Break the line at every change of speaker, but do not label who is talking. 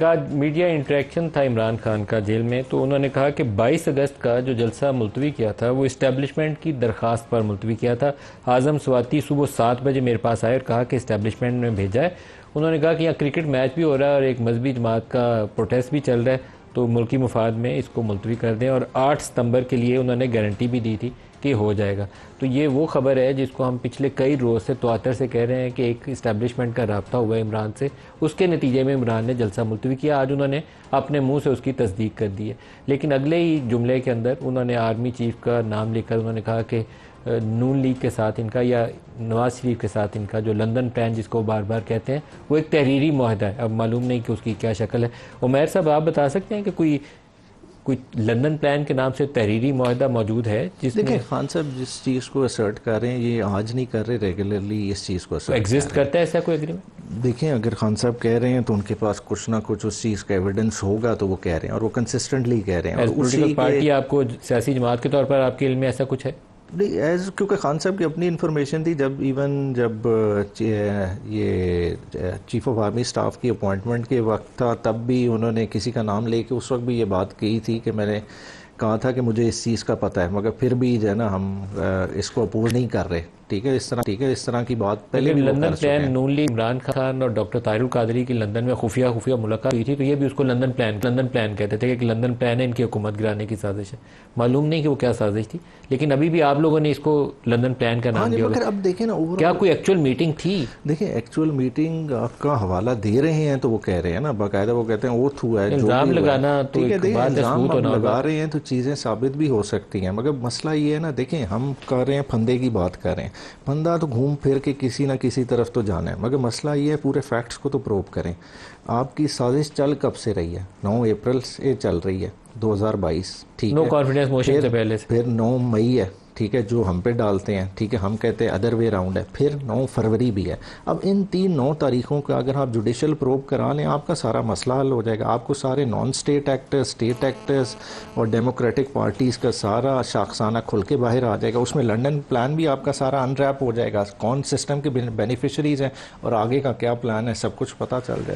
का media interaction था इमरान खान का जेल में, तो उन्होंने कहा कि 22 अगस्त का जो जलसा मुलतवी किया था वो इस्टेब्लिशमेंट की दरख्वास्त पर मुलतवी किया था। आज़म स्वाति सुबह 7 बजे मेरे पास आए और कहा कि इस्टेब्लिशमेंट ने भेजा है। उन्होंने कहा कि यहाँ क्रिकेट मैच भी हो रहा है और एक मजहबी जमात का प्रोटेस्ट भी चल रहा है, तो मुल्की मुफाद में इसको मुलतवी कर दें। और 8 सितंबर के लिए उन्होंने गारंटी भी दी थी कि हो जाएगा। तो ये वो खबर है जिसको हम पिछले कई रोज़ से तवातर से कह रहे हैं कि एक इस्टेब्लिशमेंट का रब्ता हुआ है इमरान से, उसके नतीजे में इमरान ने जलसा मुलतवी किया। आज उन्होंने अपने मुंह से उसकी तस्दीक कर दी है, लेकिन अगले ही जुमले के अंदर उन्होंने आर्मी चीफ का नाम लेकर उन्होंने कहा कि नून लीग के साथ इनका या नवाज शरीफ के साथ इनका जो लंदन प्लान जिसको बार बार कहते हैं वो एक तहरीरी मुआहदा है। अब मालूम नहीं कि उसकी क्या शक्ल है। उमैर साहब, आप बता सकते हैं कि कोई लंदन प्लान के नाम से तहरीरी मुआहदा मौजूद है जिसमें?
देखिए, खान साहब जिस चीज़ को असर्ट कर रहे हैं ये आज नहीं कर रहे, रेगुलरली इस चीज़ को असर्ट
एग्जिस्ट करता है ऐसा कोई एग्रीमेंट?
देखिए, अगर खान साहब कह रहे हैं तो उनके पास कुछ ना कुछ उस चीज़ का एविडेंस होगा, तो वो कह रहे हैं और वो कंसिस्टेंटली कह रहे हैं। और
पॉलिटिकल पार्टी आपको सियासी जमात के तौर पर आपके इल्म में ऐसा कुछ है?
नहीं, एज क्योंकि खान साहब की अपनी इन्फॉर्मेशन थी, जब ये चीफ ऑफ आर्मी स्टाफ की अपॉइंटमेंट के वक्त था तब भी उन्होंने किसी का नाम लेके उस वक्त भी ये बात कही थी कि मैंने कहा था कि मुझे इस चीज़ का पता है, मगर फिर भी जो है ना हम इसको अपोज नहीं कर रहे। ठीक है, इस तरह की बात पहले भी
लंदन प्लान नून लीग इमरान खान और डॉक्टर तारिक कादरी की लंदन में खुफिया मुलाकात हुई थी, तो ये भी उसको लंदन प्लान कहते थे कि लंदन प्लान है इनकी हुकूमत गिराने की साजिश है। मालूम नहीं कि वो क्या साजिश थी, लेकिन अभी भी आप लोगों ने इसको लंदन प्लान का नाम दिया।
मगर अब देखें ना,
क्या कोई एक्चुअल मीटिंग थी?
देखिए, एक्चुअल मीटिंग आपका हवाला दे रहे हैं तो वो कह रहे हैं ना, बाकायदा वो कहते हैं ओथ हुआ है,
इल्जाम लगाना तो
इल्जाम लगा रहे हैं तो चीज़ें साबित भी हो सकती हैं। मगर मसला ये है ना, देखें हम कर रहे हैं फंदे की बात कर रहे हैं, फंदा तो घूम फिर के किसी ना किसी तरफ तो जाना है, मगर मसला ये है पूरे फैक्ट्स को तो प्रूव करें। आपकी साजिश चल कब से रही है? 9 अप्रैल से चल रही है 2022, ठीक है,
नो कॉन्फिडेंस मोशन से पहले से।
फिर 9 मई है, ठीक है, जो हम पे डालते हैं, ठीक है, हम कहते हैं अदर वे राउंड है, फिर 9 फरवरी भी है। अब इन 9 तारीखों का अगर आप जुडिशल प्रोब करा लें आपका सारा मसला हल हो जाएगा। आपको सारे non state actors, state actors और डेमोक्रेटिक पार्टीज़ का सारा शाखसाना खुल के बाहर आ जाएगा। उसमें लंदन प्लान भी आपका सारा अनरैप हो जाएगा, कौन सिस्टम के बेनिफिशरीज हैं और आगे का क्या प्लान है, सब कुछ पता चल जाएगा।